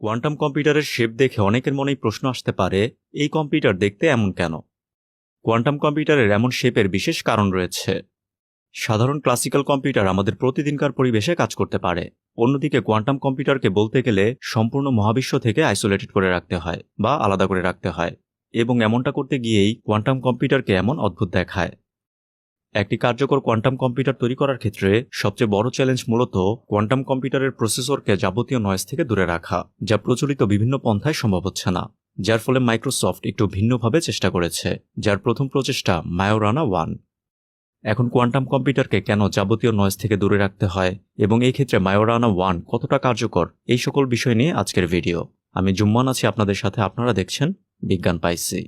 Quantum কম্পিউটারের shape দেখে অনেকের মনেই প্রশ্ন আসতে পারে, এই কম্পিউটার দেখতে এমন কেন? কোয়ান্টাম কম্পিউটারের এমন শেপের বিশেষ কারণ রয়েছে। সাধারণ ক্লাসিক্যাল কম্পিউটার আমাদের প্রতিদিনকার পরিবেশে কাজ করতে পারে। অন্যদিকে কোয়ান্টাম কম্পিউটারকে বলতে গেলে সম্পূর্ণ মহাবিশ্ব থেকে আইসোলেটেড করে রাখতে হয় বা আলাদা করে রাখতে হয়, এবং এমনটা করতে গিয়েই কোয়ান্টাম কম্পিউটারকে এমন অদ্ভুত দেখায়। একটি কার্যকর কোয়ান্টাম কম্পিউটার তৈরি করার ক্ষেত্রে সবচেয়ে বড় চ্যালেঞ্জ মূলত কোয়ান্টাম কম্পিউটারের প্রসেসরকে যাবতীয় নয়েজ থেকে দূরে রাখা, যা প্রচলিত বিভিন্ন পন্থায় সম্ভব হচ্ছে না। যার ফলে মাইক্রোসফট একটু ভিন্নভাবে চেষ্টা করেছে, যার প্রথম প্রচেষ্টা মায়োরানা 1। এখন কোয়ান্টাম কম্পিউটারকে কেন যাবতীয় নয়েজ থেকে দূরে রাখতে হয় এবং এই ক্ষেত্রে মায়োরানা 1 কতটা কার্যকর, এই সকল বিষয় নিয়ে আজকের ভিডিও। আমি জুম্মান আছি আপনাদের সাথে, আপনারা দেখছেন বিজ্ঞান পাইসি।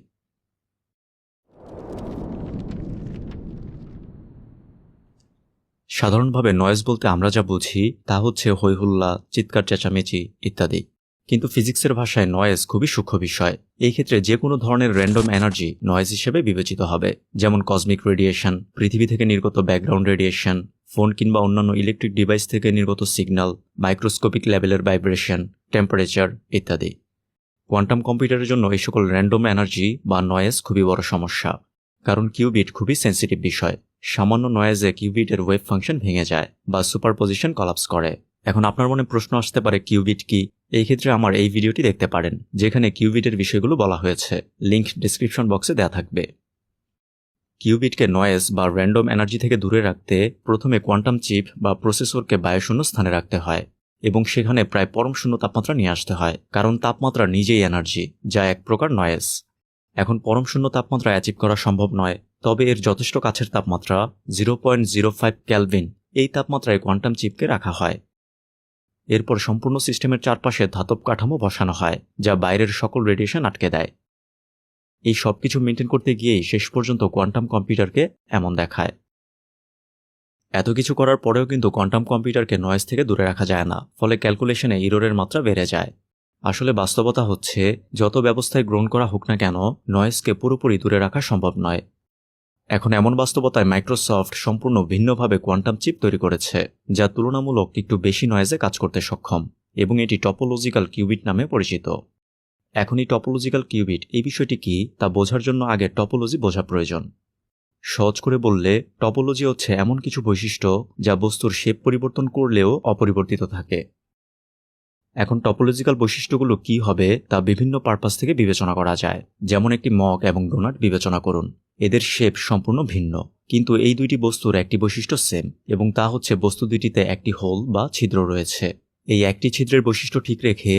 সাধারণভাবে নয়েজ বলতে আমরা যা বুঝি তা হচ্ছে হইহুল্লা, চিৎকার, চেঁচামেচি ইত্যাদি। কিন্তু ফিজিক্সের ভাষায় নয়েজ খুবই সূক্ষ্ম বিষয়। এই ক্ষেত্রে যে কোনো ধরনের র্যান্ডম এনার্জি নয়েজ হিসেবে বিবেচিত হবে, যেমন কসমিক রেডিয়েশন, পৃথিবী থেকে নির্গত ব্যাকগ্রাউন্ড রেডিয়েশন, ফোন কিংবা অন্যান্য ইলেকট্রিক ডিভাইস থেকে নির্গত সিগন্যাল, মাইক্রোস্কোপিক লেভেলের ভাইব্রেশন, টেম্পারেচার ইত্যাদি। কোয়ান্টাম কম্পিউটারের জন্য এই সকল র্যান্ডম এনার্জি বা নয়েজ খুবই বড় সমস্যা, কারণ কিউবিট খুবই সেন্সিটিভ বিষয়। সামান্য নয়েজে কিউবিটের ওয়েভ ফাংশন ভেঙে যায় বা সুপারপজিশন কলাপস করে। এখন আপনার মনে প্রশ্ন আসতে পারে, কিউবিট কি? এই ক্ষেত্রে আমার এই ভিডিওটি দেখতে পারেন, যেখানে কিউবিটের বিষয়গুলো বলা হয়েছে। লিংক ডেসক্রিপশন বক্সে দেওয়া থাকবে। কিউবিটকে নয়েজ বা র্যান্ডম এনার্জি থেকে দূরে রাখতে প্রথমে কোয়ান্টাম চিপ বা প্রসেসরকে বায়ুশূন্য স্থানে রাখতে হয় এবং সেখানে প্রায় পরম শূন্য তাপমাত্রা নিয়ে আসতে হয়, কারণ তাপমাত্রা নিজেই এনার্জি, যা এক প্রকার নয়েজ। এখন পরম শূন্য তাপমাত্রা অ্যাচিভ করা সম্ভব নয়, তবে এর যথেষ্ট কাছের তাপমাত্রা 0.05 কেলভিন, এই তাপমাত্রায় কোয়ান্টাম চিপকে রাখা হয়। এরপর সম্পূর্ণ সিস্টেমের চারপাশে ধাতব কাঠামো বসানো হয়, যা বাইরের সকল রেডিয়েশন আটকে দেয়। এই সব কিছু মেনটেন করতে গিয়েই শেষ পর্যন্ত কোয়ান্টাম কম্পিউটারকে এমন দেখায়। এত কিছু করার পরেও কিন্তু কোয়ান্টাম কম্পিউটারকে নয়েজ থেকে দূরে রাখা যায় না, ফলে ক্যালকুলেশনে ইররের মাত্রা বেড়ে যায়। আসলে বাস্তবতা হচ্ছে, যত ব্যবস্থায় গ্রহণ করা হোক না কেন, নয়েজকে পুরোপুরি দূরে রাখা সম্ভব নয়। এখন এমন বাস্তবতায় মাইক্রোসফট সম্পূর্ণ ভিন্নভাবে কোয়ান্টাম চিপ তৈরি করেছে, যা তুলনামূলক একটু বেশি নয়েজে কাজ করতে সক্ষম, এবং এটি টপোলজিক্যাল কিউবিট নামে পরিচিত। এখন এই টপোলজিক্যাল কিউবিট এই বিষয়টি কি তা বোঝার জন্য আগে টপোলজি বোঝা প্রয়োজন। সহজ করে বললে, টপোলজি হচ্ছে এমন কিছু বৈশিষ্ট্য যা বস্তুর শেপ পরিবর্তন করলেও অপরিবর্তিত থাকে। এখন টপোলজিক্যাল বৈশিষ্ট্যগুলো কি হবে তা বিভিন্ন পারপাস থেকে বিবেচনা করা যায়। যেমন একটি মগ এবং ডোনাট বিবেচনা করুন। এদের শেপ সম্পূর্ণ ভিন্ন, কিন্তু এই দুইটি বস্তুর একটি বৈশিষ্ট্য সেম, এবং তা হচ্ছে বস্তু দুইটিতে একটি হোল বা ছিদ্র রয়েছে। এই একটি ছিদ্রের বৈশিষ্ট্য ঠিক রেখে